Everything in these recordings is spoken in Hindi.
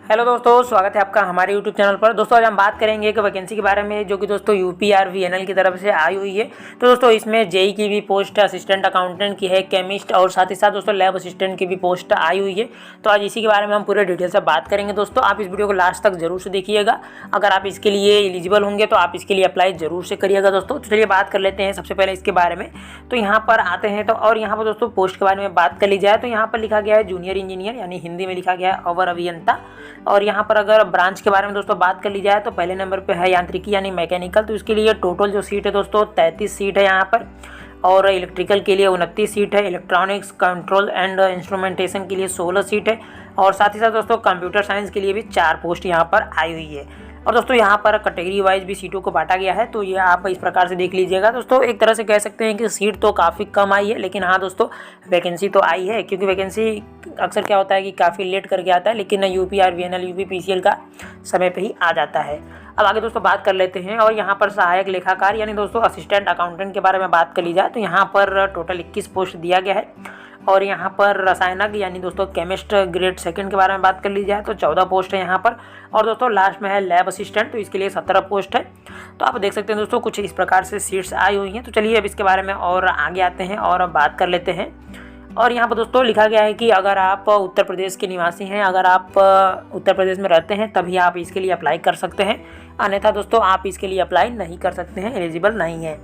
हेलो दोस्तों, स्वागत है आपका हमारे यूट्यूब चैनल पर। दोस्तों आज हम बात करेंगे एक वैकेंसी के बारे में जो कि दोस्तों यूपीआरवीएनएल की तरफ से आई हुई है। तो दोस्तों इसमें जेई की भी पोस्ट असिस्टेंट अकाउंटेंट की है, केमिस्ट और साथ ही साथ दोस्तों लैब असिस्टेंट की भी पोस्ट आई हुई है। तो आज इसी के बारे में हम पूरे डिटेल से बात करेंगे। दोस्तों आप इस वीडियो को लास्ट तक जरूर से देखिएगा। अगर आप इसके लिए एलिजिबल होंगे तो आप इसके लिए अप्लाई जरूर से करिएगा। दोस्तों तो चलिए बात कर लेते हैं सबसे पहले इसके बारे में। तो यहाँ पर आते हैं तो और यहाँ पर दोस्तों पोस्ट के बारे में बात कर ली जाए तो यहाँ पर लिखा गया है जूनियर इंजीनियर, यानी हिंदी में लिखा गया है अवर अभियंता। और यहाँ पर अगर ब्रांच के बारे में दोस्तों बात कर ली जाए तो पहले नंबर पे है यांत्रिकी यानी मैकेनिकल। तो इसके लिए टोटल जो सीट है दोस्तों 33 सीट है यहाँ पर। और इलेक्ट्रिकल के लिए 29 सीट है। इलेक्ट्रॉनिक्स कंट्रोल एंड इंस्ट्रूमेंटेशन के लिए 16 सीट है। और साथ ही साथ दोस्तों कंप्यूटर साइंस के लिए भी 4 पोस्ट यहाँ पर आई हुई है। और दोस्तों यहाँ पर कैटेगरी वाइज भी सीटों को बांटा गया है। तो ये आप इस प्रकार से देख लीजिएगा। दोस्तों एक तरह से कह सकते हैं कि सीट तो काफ़ी कम आई है, लेकिन हाँ दोस्तों वैकेंसी तो आई है। क्योंकि वैकेंसी अक्सर क्या होता है कि काफ़ी लेट करके आता है, लेकिन यूपीआरवीएनएल यूपीपीसीएल का समय पे ही आ जाता है। अब आगे दोस्तों बात कर लेते हैं। और यहाँ पर सहायक लेखाकार यानी दोस्तों असिस्टेंट अकाउंटेंट के बारे में बात कर ली जाए तो यहाँ पर टोटल 21 पोस्ट दिया गया है। और यहाँ पर रसायनज्ञ यानी दोस्तों केमिस्ट ग्रेड सेकंड के बारे में बात कर ली जाए तो 14 पोस्ट है यहाँ पर। और दोस्तों लास्ट में है लैब असिस्टेंट, तो इसके लिए 17 पोस्ट है। तो आप देख सकते हैं दोस्तों कुछ इस प्रकार से सीट्स आई हुई हैं। तो चलिए अब इसके बारे में और आगे आते हैं और बात कर लेते हैं। और यहाँ पर दोस्तों लिखा गया है कि अगर आप उत्तर प्रदेश के निवासी हैं, अगर आप उत्तर प्रदेश में रहते हैं तभी आप इसके लिए अप्लाई कर सकते हैं, अन्यथा दोस्तों आप इसके लिए अप्लाई नहीं कर सकते हैं, एलिजिबल नहीं है।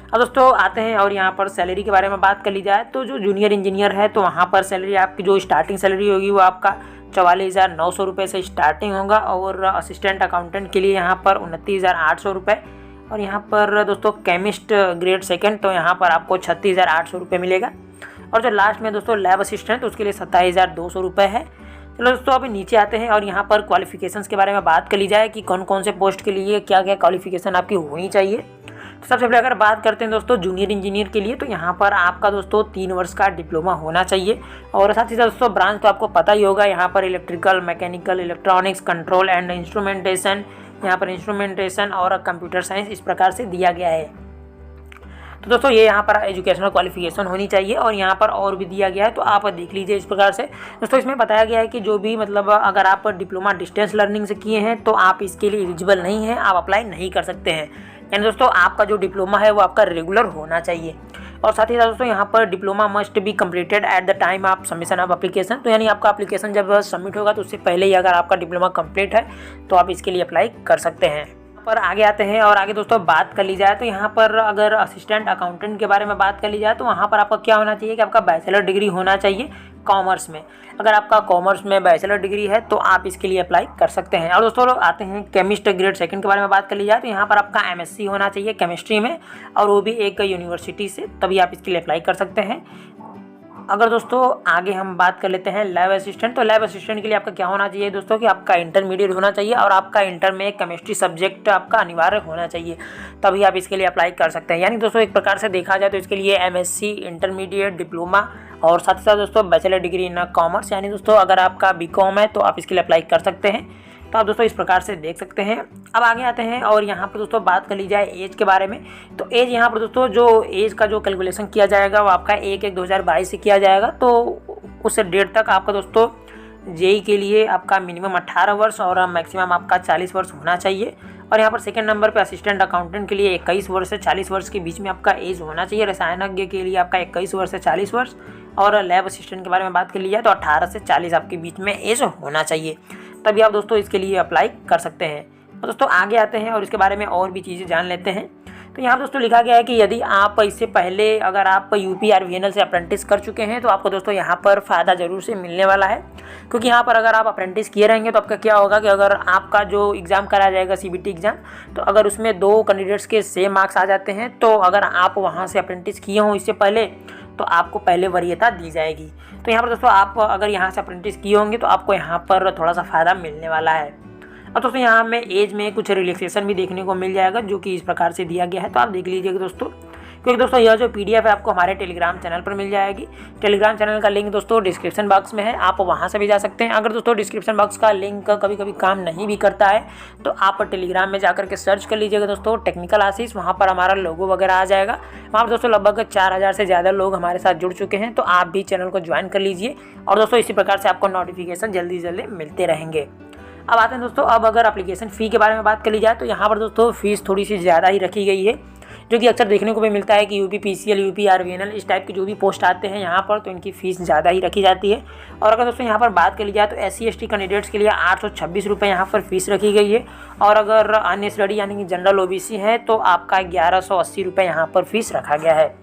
अब दोस्तों आते हैं और यहाँ पर सैलरी के बारे में बात कर ली जाए तो जो जूनियर इंजीनियर है तो वहाँ पर सैलरी आपकी जो स्टार्टिंग सैलरी होगी वो आपका 44,900 रुपये से स्टार्टिंग होगा। और असिस्टेंट अकाउंटेंट के लिए यहाँ पर 29,800 रुपये। और यहाँ पर दोस्तों केमिस्ट ग्रेड सेकंड तो यहाँ पर आपको 36,800 रुपये मिलेगा। और जो लास्ट में दोस्तों लैब असिस्टेंट तो उसके लिए 27,200 रुपये है। चलो दोस्तों अभी नीचे आते हैं और यहाँ पर क्वालिफिकेशंस के बारे में बात कर ली जाए कि कौन कौन से पोस्ट के लिए क्या क्या क्वालिफिकेशन आपकी होनी चाहिए। तो सबसे पहले अगर बात करते हैं दोस्तों जूनियर इंजीनियर के लिए तो यहाँ पर आपका दोस्तों 3 वर्ष का डिप्लोमा होना चाहिए। और साथ ही साथ दोस्तों ब्रांच तो आपको पता ही होगा, यहाँ पर electrical, mechanical, electronics, control and instrumentation, यहाँ पर इंस्ट्रूमेंटेशन और कंप्यूटर साइंस इस प्रकार से दिया गया है। तो दोस्तों ये यहाँ पर एजुकेशनल क्वालिफिकेशन होनी चाहिए। और यहाँ पर और भी दिया गया है तो आप देख लीजिए इस प्रकार से। दोस्तों इसमें बताया गया है कि जो भी मतलब अगर आप डिप्लोमा डिस्टेंस लर्निंग से किए हैं तो आप इसके लिए एलिजिबल नहीं हैं, आप अप्लाई नहीं कर सकते हैं। यानी दोस्तों आपका जो डिप्लोमा है वो आपका रेगुलर होना चाहिए। और साथ ही साथ दोस्तों यहाँ पर diploma must be completed at the time of submission of application. तो यानी आपका एप्लीकेशन जब सबमिट होगा तो उससे पहले ही अगर आपका डिप्लोमा कंप्लीट है तो आप इसके लिए अप्लाई कर सकते हैं। पर आगे आते हैं और आगे दोस्तों बात कर ली जाए तो यहाँ पर अगर असिस्टेंट अकाउंटेंट के बारे में बात कर ली जाए तो वहाँ पर आपका क्या होना चाहिए कि आपका बैचलर डिग्री होना चाहिए कॉमर्स में। अगर आपका कॉमर्स में बैचलर डिग्री है तो आप इसके लिए अप्लाई कर सकते हैं। और दोस्तों आते हैं केमिस्ट ग्रेड सेकंड के बारे में बात कर ली जाए तो यहाँ पर आपका एमएससी होना चाहिए केमिस्ट्री में, और वो भी एक यूनिवर्सिटी से, तभी आप इसके लिए अप्लाई कर सकते हैं। अगर दोस्तों आगे हम बात कर लेते हैं लैब असिस्टेंट, तो लैब असिस्टेंट के लिए आपका क्या होना चाहिए दोस्तों कि आपका इंटरमीडिएट होना चाहिए और आपका इंटर में केमिस्ट्री सब्जेक्ट आपका अनिवार्य होना चाहिए, तभी आप इसके लिए अप्लाई कर सकते हैं। यानी दोस्तों एक प्रकार से देखा जाए तो इसके लिए एमएससी, इंटरमीडिएट, डिप्लोमा और साथ ही साथ दोस्तों बैचलर डिग्री इन कॉमर्स, यानी दोस्तों अगर आपका बीकॉम है तो आप इसके लिए अप्लाई कर सकते हैं। तो आप दोस्तों इस प्रकार से देख सकते हैं। अब आगे आते हैं और यहाँ पर दोस्तों बात कर ली जाए एज के बारे में। तो एज यहाँ पर दोस्तों जो एज का जो कैलकुलेशन किया जाएगा वो आपका 1/1/2022 से किया जाएगा। तो उस डेट तक आपका दोस्तों जेई के लिए आपका मिनिमम 18 वर्ष और मैक्सिमम आपका 40 वर्ष होना चाहिए। और यहाँ पर सेकंड नंबर पे असिस्टेंट अकाउंटेंट के लिए 21 वर्ष से 40 वर्ष के बीच में आपका एज होना चाहिए। रसायनज्ञ के लिए आपका 21 वर्ष से 40 वर्ष। और लैब असिस्टेंट के बारे में बात कर ली जाए तो 18 से 40 आपके बीच में एज होना चाहिए, तभी आप दोस्तों इसके लिए अप्लाई कर सकते हैं। तो दोस्तों आगे आते हैं और इसके बारे में और भी चीज़ें जान लेते हैं। तो यहाँ दोस्तों लिखा गया है कि यदि आप इससे पहले अगर आप यूपीआरवीएनएल से अप्रेंटिस कर चुके हैं तो आपको दोस्तों यहाँ पर फ़ायदा ज़रूर से मिलने वाला है। क्योंकि यहाँ पर अगर आप अप्रेंटिस किए रहेंगे तो आपका क्या होगा कि अगर आपका जो एग्ज़ाम कराया जाएगा सीबीटी एग्ज़ाम, तो अगर उसमें 2 कैंडिडेट्स के सेम मार्क्स आ जाते हैं तो अगर आप वहाँ से अप्रेंटिस किए हों इससे पहले तो आपको पहले वरीयता दी जाएगी। तो यहाँ पर दोस्तों आप अगर यहाँ से अप्रेंटिस किए होंगे तो आपको यहाँ पर थोड़ा सा फ़ायदा मिलने वाला है। और दोस्तों यहाँ में एज में कुछ रिलैक्सेशन भी देखने को मिल जाएगा जो कि इस प्रकार से दिया गया है, तो आप देख लीजिएगा दोस्तों। क्योंकि दोस्तों यह जो पीडीएफ है आपको हमारे टेलीग्राम चैनल पर मिल जाएगी। टेलीग्राम चैनल का लिंक दोस्तों डिस्क्रिप्शन बॉक्स में है, आप वहां से भी जा सकते हैं। अगर दोस्तों डिस्क्रिप्शन बॉक्स का लिंक कभी कभी काम नहीं भी करता है तो आप टेलीग्राम में जाकर के सर्च कर लीजिएगा दोस्तों टेक्निकल आशीष, वहाँ पर हमारा लोगो वगैरह आ जाएगा। वहाँ पर दोस्तों लगभग 4000 से ज़्यादा लोग हमारे साथ जुड़ चुके हैं, तो आप भी चैनल को ज्वाइन कर लीजिए और दोस्तों इसी प्रकार से आपको नोटिफिकेशन जल्दी जल्दी मिलते रहेंगे। अब आते हैं दोस्तों, अब अगर एप्लीकेशन फ़ी के बारे में बात कर ली जाए तो यहाँ पर दोस्तों फीस थोड़ी सी ज़्यादा ही रखी गई है, जो कि अक्सर देखने को भी मिलता है कि यूपीपीसीएल, यूपीआरवीएनएल इस टाइप के जो भी पोस्ट आते हैं यहाँ पर, तो इनकी फ़ीस ज़्यादा ही रखी जाती है। और अगर दोस्तों यहाँ पर बात कर ली जाए तो SC/ST कैंडिडेट्स के लिए 826 रुपये यहाँ पर फीस रखी गई है, और अगर अनएसडी यानी कि जनरल OBC है तो आपका 1180 रुपये यहाँ पर फीस रखा गया है।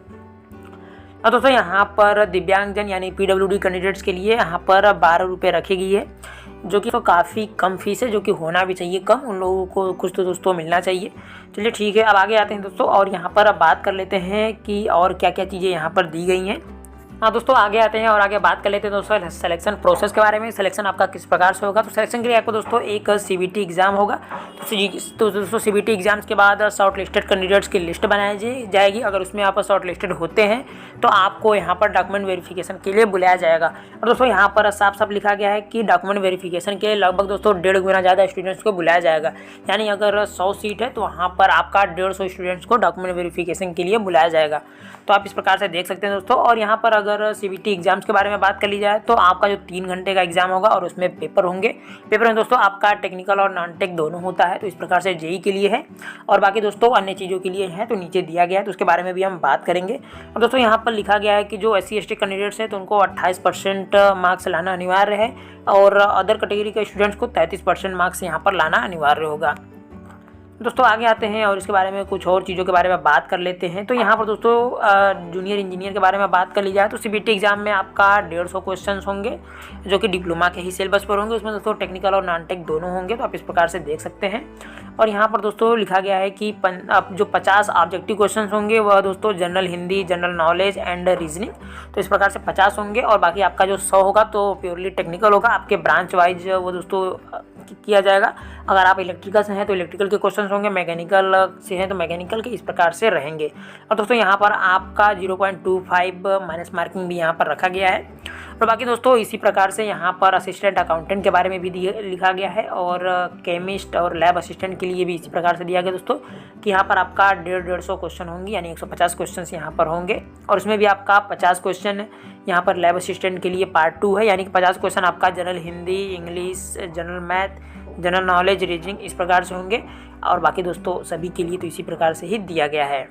और दोस्तों यहाँ पर दिव्यांगजन यानी PWD कैंडिडेट्स के लिए यहाँ पर 12 रुपये रखी गई है, जो कि तो काफ़ी कम फीस है, जो कि होना भी चाहिए कम, उन लोगों को कुछ तो दोस्तों मिलना चाहिए। चलिए ठीक है, अब आगे आते हैं दोस्तों, और यहाँ पर अब बात कर लेते हैं कि और क्या क्या चीज़ें यहाँ पर दी गई हैं। हाँ दोस्तों, आगे आते हैं और आगे बात कर लेते हैं दोस्तों सिलेक्शन प्रोसेस के बारे में। सिलेक्शन आपका किस प्रकार से होगा, तो सिलेक्शन के लिए आपको दोस्तों एक CBT एग्ज़ाम होगा। तो दोस्तों CBT एग्ज़ाम्स के बाद शॉर्ट लिस्टेड कैंडिडेट्स की लिस्ट बनाई जाएगी। अगर उसमें आप शॉर्ट लिस्टेड होते हैं तो आपको यहाँ पर डॉक्यूमेंट वेरिफिकेशन के लिए बुलाया जाएगा। और दोस्तों यहाँ पर साफ साफ लिखा गया है कि डॉक्यूमेंट वेरिफिकेशन के लगभग दोस्तों 1.5 गुना ज़्यादा स्टूडेंट्स को बुलाया जाएगा। यानी अगर 100 सीट है तो वहाँ पर आपका 150 स्टूडेंट्स को डॉक्यूमेंट वेरिफिकेशन के लिए बुलाया जाएगा। तो आप इस प्रकार से देख सकते हैं दोस्तों। और यहाँ पर अगर CBT एग्जाम्स के बारे में बात कर ली जाए तो आपका जो 3 घंटे का एग्जाम होगा और उसमें पेपर होंगे। पेपर में दोस्तों आपका टेक्निकल और नॉन टेक दोनों होता है, तो इस प्रकार से जेई के लिए है, और बाकी दोस्तों अन्य चीज़ों के लिए है तो नीचे दिया गया है, तो उसके बारे में भी हम बात करेंगे। और दोस्तों यहाँ पर लिखा गया है कि जो SC/ST कैंडिडेट्स हैं तो उनको 28% मार्क्स लाना अनिवार्य है, और अदर कैटेगरी के स्टूडेंट्स को 33% मार्क्स यहाँ पर लाना अनिवार्य होगा। दोस्तों आगे आते हैं और इसके बारे में कुछ और चीज़ों के बारे में बात कर लेते हैं। तो यहाँ पर दोस्तों जूनियर इंजीनियर के बारे में बात कर ली जाए तो CBT एग्ज़ाम में आपका 150 क्वेश्चन होंगे, जो कि डिप्लोमा के ही सिलेबस पर होंगे। उसमें दोस्तों टेक्निकल और नॉन टेक दोनों होंगे, तो आप इस प्रकार से देख सकते हैं। और यहाँ पर दोस्तों लिखा गया है कि जो 50 ऑब्जेक्टिव क्वेश्चन होंगे वह दोस्तों general Hindi, general knowledge and reasoning, तो इस प्रकार से 50 होंगे। और बाकी आपका जो 100 होगा तो प्योरली टेक्निकल होगा, आपके ब्रांच वाइज वो दोस्तों किया जाएगा। अगर आप इलेक्ट्रिकल से हैं तो इलेक्ट्रिकल के क्वेश्चंस होंगे, मैकेनिकल से हैं तो मैकेनिकल के, इस प्रकार से रहेंगे। और दोस्तों यहाँ पर आपका 0.25 माइनस मार्किंग भी यहाँ पर रखा गया है। और बाकी दोस्तों इसी प्रकार से यहाँ पर असिस्टेंट अकाउंटेंट के बारे में भी लिखा गया है, और केमिस्ट और लैब असिस्टेंट के लिए भी इसी प्रकार से दिया गया दोस्तों कि यहाँ पर आपका 150 क्वेश्चन होंगे, यानी 150 क्वेश्चन यहाँ पर होंगे। और उसमें भी आपका 50 क्वेश्चन यहाँ पर लैब असिस्टेंट के लिए पार्ट 2 है, यानी कि 50 क्वेश्चन आपका general Hindi, English, general math, general knowledge, reasoning इस प्रकार से होंगे। और बाकी दोस्तों सभी के लिए तो इसी प्रकार से ही दिया गया है।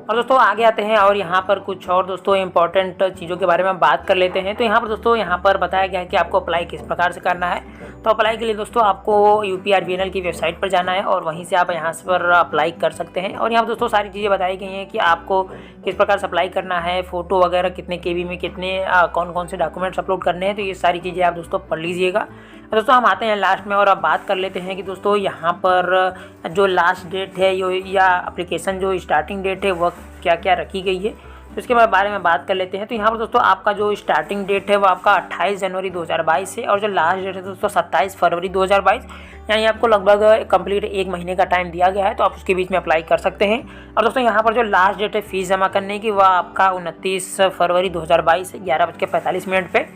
और दोस्तों आगे आते हैं और यहाँ पर कुछ और दोस्तों इंपॉर्टेंट चीज़ों के बारे में बात कर लेते हैं। तो यहाँ पर दोस्तों यहाँ पर बताया गया है कि आपको अप्लाई किस प्रकार से करना है। तो अप्लाई के लिए दोस्तों आपको UPRVNL की वेबसाइट पर जाना है, और वहीं से आप यहाँ पर अप्लाई कर सकते हैं। और यहाँ पर दोस्तों सारी चीज़ें बताई गई हैं कि आपको किस प्रकार से अप्लाई करना है, फ़ोटो वगैरह कितने KB में कितने कौन कौन से डॉक्यूमेंट्स अपलोड करने हैं, तो ये सारी चीज़ें आप दोस्तों पढ़ लीजिएगा। दोस्तों हम आते हैं लास्ट में और अब बात कर लेते हैं कि दोस्तों यहाँ पर जो लास्ट डेट है या एप्लीकेशन जो स्टार्टिंग डेट है वह क्या क्या रखी गई है, तो इसके बारे में बात कर लेते हैं। तो यहाँ पर दोस्तों आपका जो स्टार्टिंग डेट है वो आपका 28 जनवरी 2022 है, और जो लास्ट डेट है दोस्तों 27 फरवरी 2022, यानी आपको लगभग कंप्लीट 1 महीने का टाइम दिया गया है, तो आप उसके बीच में अप्लाई कर सकते हैं। और दोस्तों यहाँ पर जो लास्ट डेट है फीस जमा करने की वह आपका 29 फरवरी 2022 है 11:45 पे।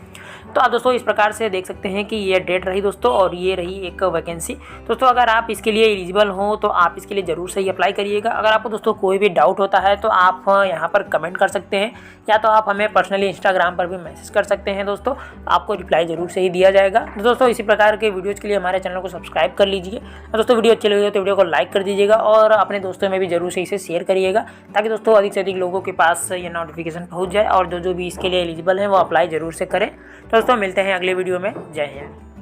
तो आप दोस्तों इस प्रकार से देख सकते हैं कि ये डेट रही दोस्तों, और ये रही एक वैकेंसी। दोस्तों अगर आप इसके लिए एलिजिबल हो तो आप इसके लिए ज़रूर से ही अप्लाई करिएगा। अगर आपको दोस्तों कोई भी डाउट होता है तो आप यहाँ पर कमेंट कर सकते हैं, या तो आप हमें पर्सनली इंस्टाग्राम पर भी मैसेज कर सकते हैं दोस्तों, आपको रिप्लाई ज़रूर से ही दिया जाएगा। तो दोस्तों इसी प्रकार के वीडियोज़ के लिए हमारे चैनल को सब्सक्राइब कर लीजिए। दोस्तों वीडियो अच्छी लगी तो वीडियो को लाइक कर दीजिएगा, और अपने दोस्तों में भी ज़रूर से इसे शेयर करिएगा, ताकि दोस्तों अधिक से अधिक लोगों के पास ये नोटिफिकेशन पहुँच जाए, और जो भी इसके लिए एलिजिबल हैं वो अप्लाई ज़रूर से करें। तो दोस्तों मिलते हैं अगले वीडियो में। जय हिंद।